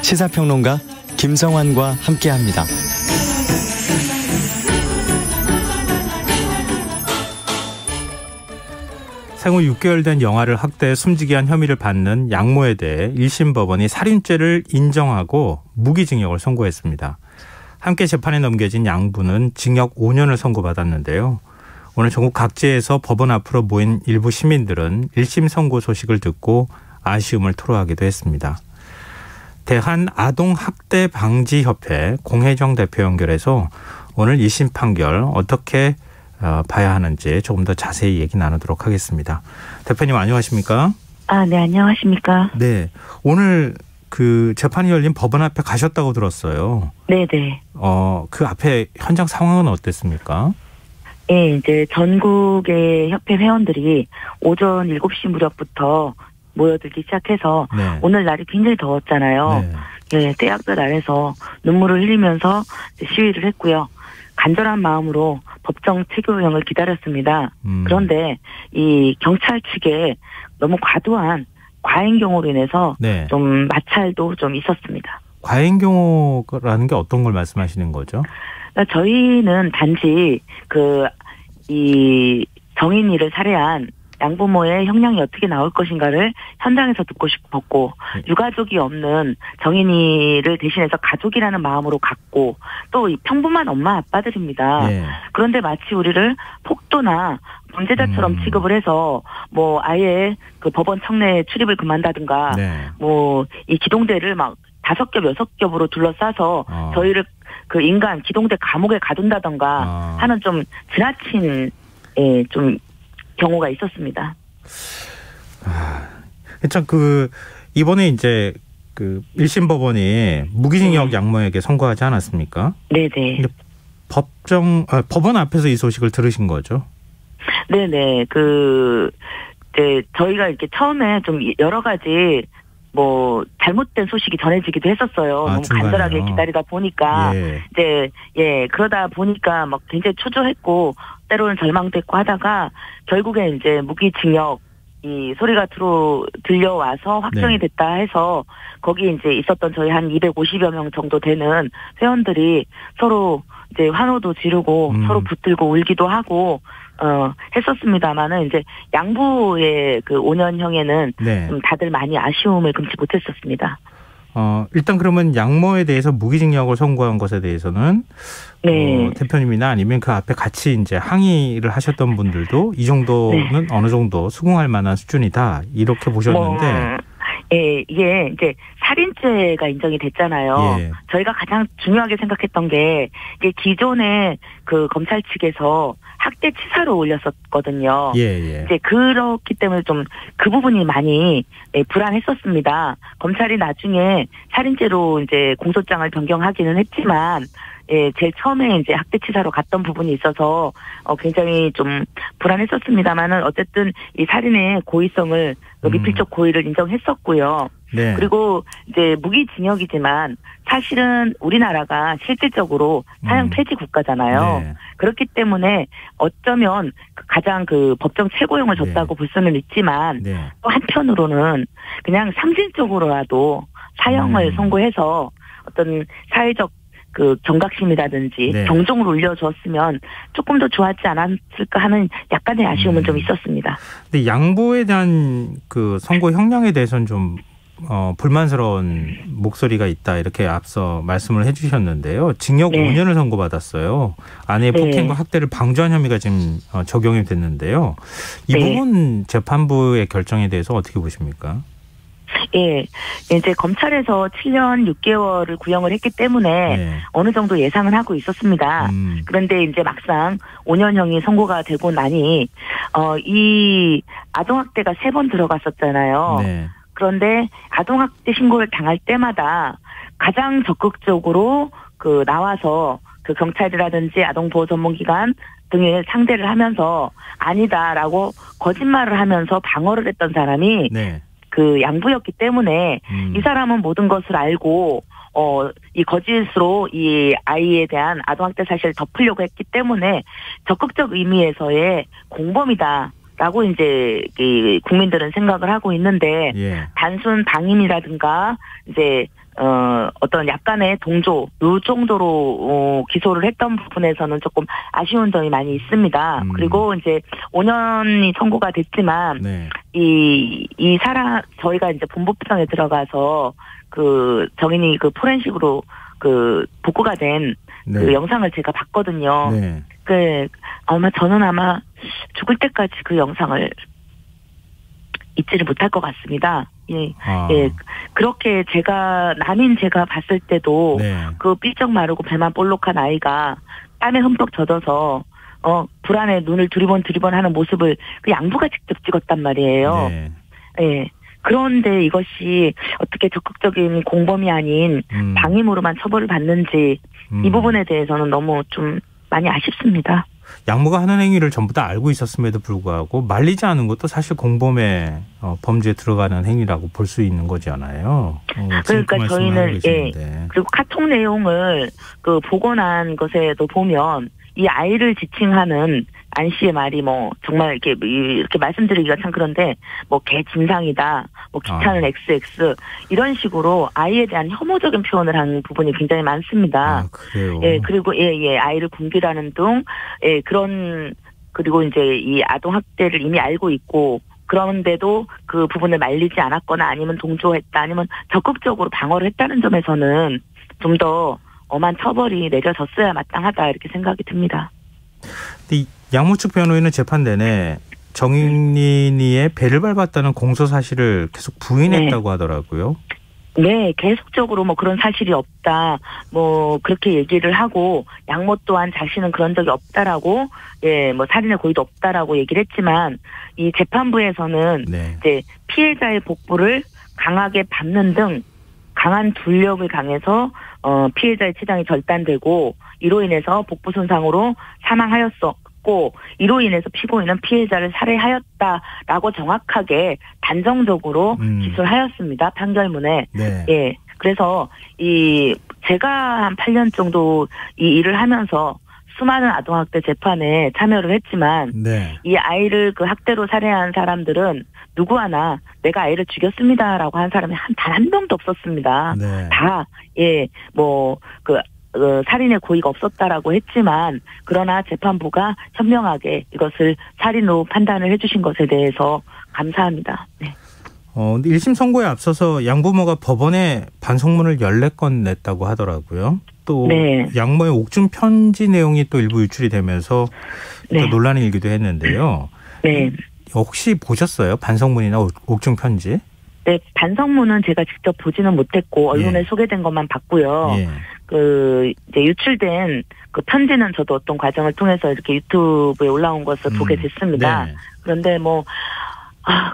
시사평론가 김성환과 함께합니다. 생후 6개월 된 영아를 학대해 숨지게 한 혐의를 받는 양모에 대해 1심 법원이 살인죄를 인정하고 무기징역을 선고했습니다. 함께 재판에 넘겨진 양부는 징역 5년을 선고받았는데요. 오늘 전국 각지에서 법원 앞으로 모인 일부 시민들은 1심 선고 소식을 듣고 아쉬움을 토로하기도 했습니다. 대한아동학대방지협회 공혜정 대표 연결해서 오늘 1심 판결 어떻게 봐야 하는지 조금 더 자세히 얘기 나누도록 하겠습니다. 대표님 안녕하십니까? 네, 안녕하십니까? 네, 오늘 그 재판이 열린 법원 앞에 가셨다고 들었어요. 네네. 그 앞에 현장 상황은 어땠습니까? 예, 이제 전국의 협회 회원들이 오전 7시 무렵부터 모여들기 시작해서 네. 오늘 날이 굉장히 더웠잖아요. 네. 예, 때약볕 아래서 눈물을 흘리면서 시위를 했고요. 간절한 마음으로 법정 체결형을 기다렸습니다. 그런데 이 경찰 측에 너무 과도한 과잉 경호로 인해서 네. 좀 마찰도 좀 있었습니다. 과잉 경호라는 게 어떤 걸 말씀하시는 거죠? 그러니까 저희는 단지 이 정인이를 살해한 양부모의 형량이 어떻게 나올 것인가를 현장에서 듣고 싶었고 유가족이 없는 정인이를 대신해서 가족이라는 마음으로 갔고 또 이 평범한 엄마 아빠들입니다. 네. 그런데 마치 우리를 폭도나 범죄자처럼 취급을 해서 뭐 아예 그 법원 청내 출입을 금한다든가 네. 뭐 이 기동대를 막 5겹 6겹으로 둘러싸서 저희를 그 인간 기동대 감옥에 가둔다던가 하는 좀 지나친 좀 경우가 있었습니다. 참 이번에 이제 1심 법원이 무기징역 양모에게 선고하지 않았습니까? 네네. 근데 법원 앞에서 이 소식을 들으신 거죠? 네네. 저희가 이렇게 처음에 좀 여러 가지 잘못된 소식이 전해지기도 했었어요. 너무 중간에요. 간절하게 기다리다 보니까, 그러다 보니까 막 굉장히 초조했고, 때로는 절망도 했고 하다가, 결국에 이제 무기징역, 이 소리가 들려와서 확정이 됐다 해서, 거기 이제 있었던 저희 한 250여 명 정도 되는 회원들이 서로 이제 환호도 지르고, 서로 붙들고 울기도 하고, 했었습니다만은 이제 양부의 5년형에는 좀 다들 많이 아쉬움을 금치 못했었습니다. 일단 그러면 양모에 대해서 무기징역을 선고한 것에 대해서는 대표님이나 아니면 그 앞에 같이 이제 항의를 하셨던 분들도 이 정도는 어느 정도 수긍할 만한 수준이다 이렇게 보셨는데. 이게 이제 살인죄가 인정이 됐잖아요. 저희가 가장 중요하게 생각했던 게 이게 기존에 검찰 측에서 학대치사로 올렸었거든요. 이제 그렇기 때문에 좀 그 부분이 많이 불안했었습니다. 검찰이 나중에 살인죄로 이제 공소장을 변경하기는 했지만 제일 처음에 이제 학대치사로 갔던 부분이 있어서 굉장히 좀 불안했었습니다만은 어쨌든 이 살인의 고의성을 미필적 고의를 인정했었고요. 네. 그리고 이제 무기징역이지만 사실은 우리나라가 실질적으로 사형 폐지 국가잖아요. 네. 그렇기 때문에 어쩌면 가장 법정 최고형을 줬다고 볼 수는 있지만 또 한편으로는 그냥 상징적으로라도 사형을 선고해서 어떤 사회적 경각심이라든지 경종을 울려줬으면 조금 더 좋았지 않았을까 하는 약간의 아쉬움은 좀 있었습니다. 근데 양보에 대한 선고 형량에 대해서는 좀 불만스러운 목소리가 있다 이렇게 앞서 말씀을 해주셨는데요. 징역 5년을 선고받았어요. 아내의 폭행과 학대를 방조한 혐의가 지금 적용이 됐는데요. 이 부분 재판부의 결정에 대해서 어떻게 보십니까? 이제 검찰에서 7년 6개월을 구형을 했기 때문에 어느 정도 예상은 하고 있었습니다. 그런데 이제 막상 5년형이 선고가 되고 나니 이 아동학대가 3번 들어갔었잖아요. 그런데 아동학대 신고를 당할 때마다 가장 적극적으로 나와서 경찰이라든지 아동보호 전문기관 등을 상대를 하면서 아니다라고 거짓말을 하면서 방어를 했던 사람이 양부였기 때문에 이 사람은 모든 것을 알고 이 거짓으로 이 아이에 대한 아동학대 사실을 덮으려고 했기 때문에 적극적 의미에서의 공범이다. 라고 이제 이 국민들은 생각을 하고 있는데 예. 단순 방임이라든가 이제 어떤 약간의 동조 요 정도로 기소를 했던 부분에서는 조금 아쉬운 점이 많이 있습니다. 그리고 이제 5년이 선고가 됐지만 네. 이 사람 저희가 이제 본법정에 들어가서 그 정인이 그 포렌식으로 그 복구가 된 그 네. 영상을 제가 봤거든요. 네. 저는 아마 죽을 때까지 그 영상을 잊지를 못할 것 같습니다. 예. 예. 그렇게 남인 제가 봤을 때도 네. 그 삐쩍 마르고 배만 볼록한 아이가 땀에 흠뻑 젖어서 불안에 눈을 두리번 하는 모습을 그 양부가 직접 찍었단 말이에요. 네. 예. 그런데 이것이 어떻게 적극적인 공범이 아닌 방임으로만 처벌을 받는지 이 부분에 대해서는 너무 좀 많이 아쉽습니다. 양모가 하는 행위를 전부 다 알고 있었음에도 불구하고 말리지 않은 것도 사실 공범의 범죄에 들어가는 행위라고 볼 수 있는 거잖아요. 그러니까 저희는 그리고 카톡 내용을 그 보고 난 것에도 보면 이 아이를 지칭하는 안 씨의 말이 뭐 정말 이렇게 말씀드리기가 참 그런데 뭐 개 진상이다, 뭐 기차는 XX 이런 식으로 아이에 대한 혐오적인 표현을 한 부분이 굉장히 많습니다. 그래요. 예, 그리고 아이를 굶기라는 등 그리고 이제 이 아동 학대를 이미 알고 있고 그런데도 그 부분을 말리지 않았거나 아니면 동조했다 아니면 적극적으로 방어를 했다는 점에서는 좀 더 엄한 처벌이 내려졌어야 마땅하다 이렇게 생각이 듭니다. 근데 양모 측 변호인은 재판 내내 정인이의 배를 밟았다는 공소 사실을 계속 부인했다고 하더라고요. 네, 계속적으로 뭐 그런 사실이 없다, 뭐 그렇게 얘기를 하고 양모 또한 자신은 그런 적이 없다라고, 뭐 살인의 고의도 없다라고 얘기를 했지만 이 재판부에서는 이제 피해자의 복부를 강하게 밟는 등 강한 둘력을 강해서 피해자의 치장이 절단되고 이로 인해서 복부 손상으로 사망하였었고 이로 인해서 피고인은 피해자를 살해하였다라고 정확하게 단정적으로 기소를 하였습니다. 판결문에. 네. 예. 그래서 제가 한 8년 정도 이 일을 하면서 수많은 아동학대 재판에 참여를 했지만 이 아이를 그 학대로 살해한 사람들은 누구 하나 내가 아이를 죽였습니다라고 한 사람이 단 한 명도 없었습니다. 다 살인의 고의가 없었다라고 했지만 그러나 재판부가 현명하게 이것을 살인으로 판단을 해주신 것에 대해서 감사합니다. 네. 1심 선고에 앞서서 양부모가 법원에 반성문을 14건 냈다고 하더라고요. 또 양모의 옥중 편지 내용이 또 일부 유출이 되면서 논란이 일기도 했는데요. 네. 혹시 보셨어요? 반성문이나 옥중 편지? 네, 반성문은 제가 직접 보지는 못했고 언론에 소개된 것만 봤고요. 이제 유출된 그 편지는 저도 어떤 과정을 통해서 이렇게 유튜브에 올라온 것을 보게 됐습니다. 그런데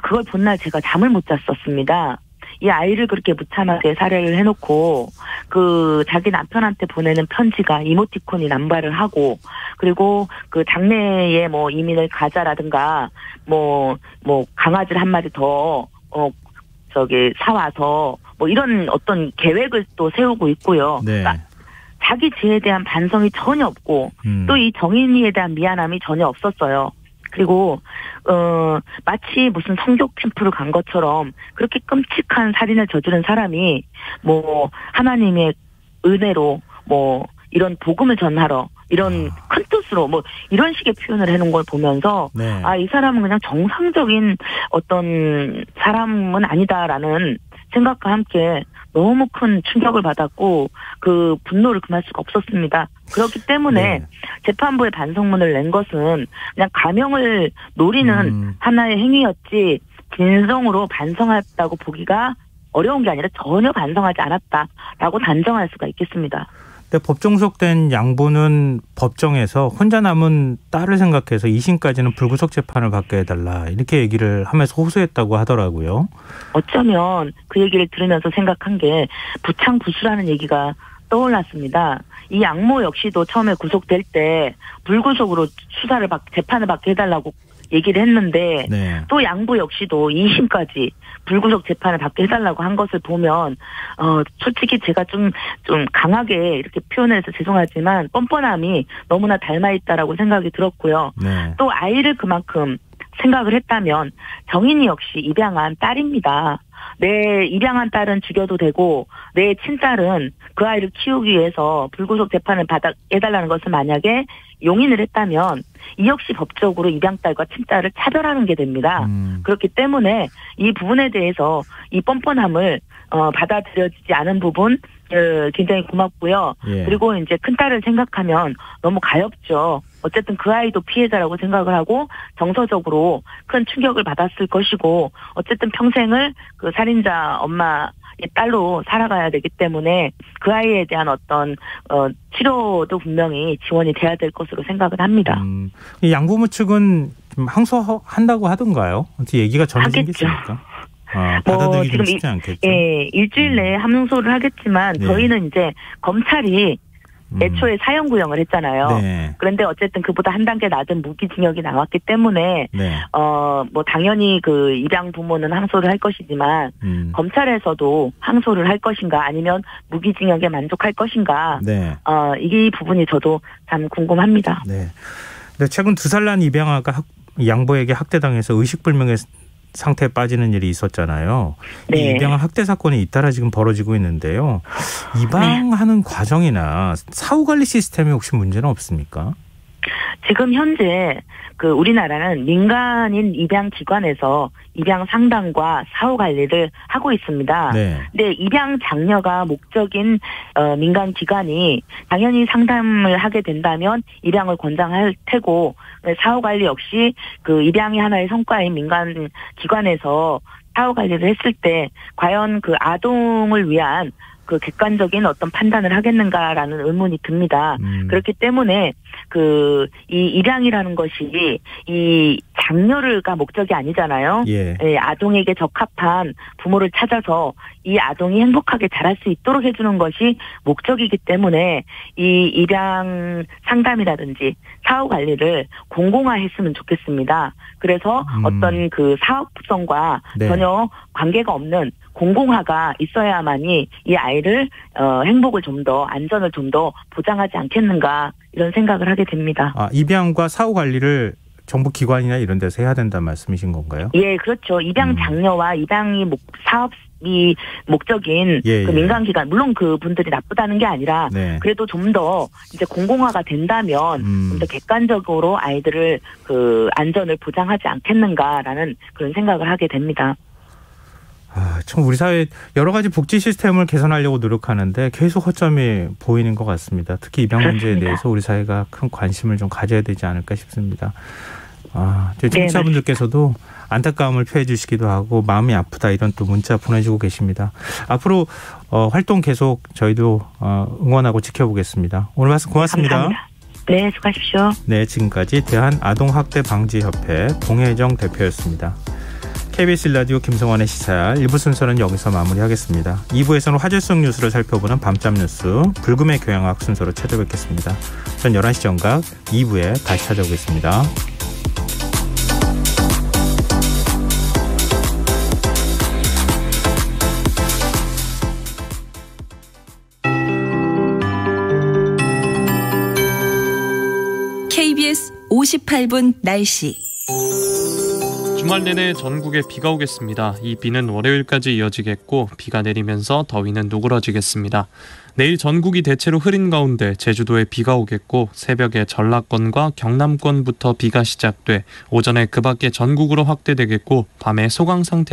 그걸 본 날 제가 잠을 못 잤었습니다. 이 아이를 그렇게 무참하게 살해를 해놓고 그 자기 남편한테 보내는 편지가 이모티콘이 남발을 하고 그리고 그 장래에 뭐 이민을 가자라든가 뭐 강아지를 한 마리 더 사와서 뭐 이런 어떤 계획을 또 세우고 있고요. 그러니까 자기 죄에 대한 반성이 전혀 없고 또 이 정인이에 대한 미안함이 전혀 없었어요. 그리고 마치 무슨 성교 캠프를 간 것처럼 그렇게 끔찍한 살인을 저지른 사람이 뭐 하나님의 은혜로 뭐 이런 복음을 전하러 이런 큰 뜻으로 뭐 이런 식의 표현을 해놓은 걸 보면서 이 사람은 그냥 정상적인 어떤 사람은 아니다라는 생각과 함께 너무 큰 충격을 받았고 그 분노를 금할 수가 없었습니다. 그렇기 때문에 재판부에 반성문을 낸 것은 그냥 감형을 노리는 하나의 행위였지 진성으로 반성했다고 보기가 어려운 게 아니라 전혀 반성하지 않았다라고 단정할 수가 있겠습니다. 근데 법정 구속된 양부는 법정에서 혼자 남은 딸을 생각해서 2심까지는 불구속 재판을 받게 해달라 이렇게 얘기를 하면서 호소했다고 하더라고요. 어쩌면 그 얘기를 들으면서 생각한 게 부창부수라는 얘기가 떠올랐습니다. 이 양모 역시도 처음에 구속될 때 불구속으로 재판을 받게 해달라고 얘기를 했는데 또 양부 역시도 2심까지 불구속 재판을 받게 해달라고 한 것을 보면 솔직히 제가 좀 강하게 이렇게 표현해서 죄송하지만 뻔뻔함이 너무나 닮아있다라고 생각이 들었고요. 또 아이를 그만큼 생각을 했다면 정인이 역시 입양한 딸입니다. 내 입양한 딸은 죽여도 되고 내 친딸은 그 아이를 키우기 위해서 불구속 재판을 해달라는 것을 만약에 용인을 했다면 이 역시 법적으로 입양딸과 친딸을 차별하는 게 됩니다. 그렇기 때문에 이 부분에 대해서 이 뻔뻔함을 받아들여지지 않은 부분 굉장히 고맙고요. 예. 그리고 이제 큰딸을 생각하면 너무 가엽죠. 어쨌든 그 아이도 피해자라고 생각을 하고 정서적으로 큰 충격을 받았을 것이고 어쨌든 평생을 그 살인자 엄마의 딸로 살아가야 되기 때문에 그 아이에 대한 어떤 치료도 분명히 지원이 돼야 될 것으로 생각을 합니다. 이 양부모 측은 항소한다고 하던가요? 어떻게 얘기가 전해진 게 있습니까? 받아들이기 좀 쉽지 않겠죠. 예, 일주일 내에 항소를 하겠지만 네. 저희는 이제 검찰이 애초에 사형 구형을 했잖아요. 네. 그런데 어쨌든 그보다 한 단계 낮은 무기징역이 나왔기 때문에 네. 뭐 당연히 그 입양 부모는 항소를 할 것이지만 검찰에서도 항소를 할 것인가 아니면 무기징역에 만족할 것인가. 네. 이 부분이 저도 참 궁금합니다. 네. 근데 최근 2살 난 입양아가 양보에게 학대당해서 의식불명의 상태에 빠지는 일이 있었잖아요. 네. 이 입양아 학대 사건이 잇따라 지금 벌어지고 있는데요. 입양하는 과정이나 사후관리 시스템에 혹시 문제는 없습니까? 지금 현재 그 우리나라는 민간인 입양 기관에서 입양 상담과 사후 관리를 하고 있습니다. 네. 근데 입양 장려가 목적인 민간 기관이 당연히 상담을 하게 된다면 입양을 권장할 테고 사후 관리 역시 그 입양이 하나의 성과인 민간 기관에서 사후 관리를 했을 때 과연 그 아동을 위한 그 객관적인 어떤 판단을 하겠는가라는 의문이 듭니다. 그렇기 때문에 이 입양이라는 것이 이 장려가 목적이 아니잖아요. 예. 예, 아동에게 적합한 부모를 찾아서 이 아동이 행복하게 자랄 수 있도록 해주는 것이 목적이기 때문에 이 입양 상담이라든지 사후 관리를 공공화했으면 좋겠습니다. 그래서 어떤 그 사업성과 네. 전혀 관계가 없는 공공화가 있어야만이 이 아이를 행복을 좀 더 안전을 좀 더 보장하지 않겠는가 이런 생각을 하게 됩니다. 입양과 사후 관리를 정부 기관이나 이런 데서 해야 된다는 말씀이신 건가요? 예, 그렇죠. 입양 장려와 입양이 사업이 목적인 예, 그 민간 기관 물론 그 분들이 나쁘다는 게 아니라 네. 그래도 좀 더 이제 공공화가 된다면 좀 더 객관적으로 아이들을 그 안전을 보장하지 않겠는가라는 그런 생각을 하게 됩니다. 참 우리 사회 여러 가지 복지 시스템을 개선하려고 노력하는데 계속 허점이 보이는 것 같습니다. 특히 입양 문제에 그렇습니다. 대해서 우리 사회가 큰 관심을 좀 가져야 되지 않을까 싶습니다. 저희 청취자분들께서도 안타까움을 표해 주시기도 하고 마음이 아프다 이런 또 문자 보내주고 계십니다. 앞으로 활동 계속 저희도 응원하고 지켜보겠습니다. 오늘 말씀 고맙습니다. 감사합니다. 네, 수고하십시오. 네, 지금까지 대한아동학대방지협회 동혜정 대표였습니다. KBS 라디오 김성환의 시사 1부 순서는 여기서 마무리하겠습니다. 2부에서는 화제성 뉴스를 살펴보는 밤잠 뉴스 불금의 교양학 순서로 찾아뵙겠습니다. 전 11시 정각 2부에 다시 찾아오겠습니다. KBS 58분 날씨. 주말 내내 전국에 비가 오겠습니다. 이 비는 월요일까지 이어지겠고 비가 내리면서 더위는 누그러지겠습니다. 내일 전국이 대체로 흐린 가운데 제주도에 비가 오겠고 새벽에 전라권과 경남권부터 비가 시작돼 오전에 그 밖에 전국으로 확대되겠고 밤에 소강 상태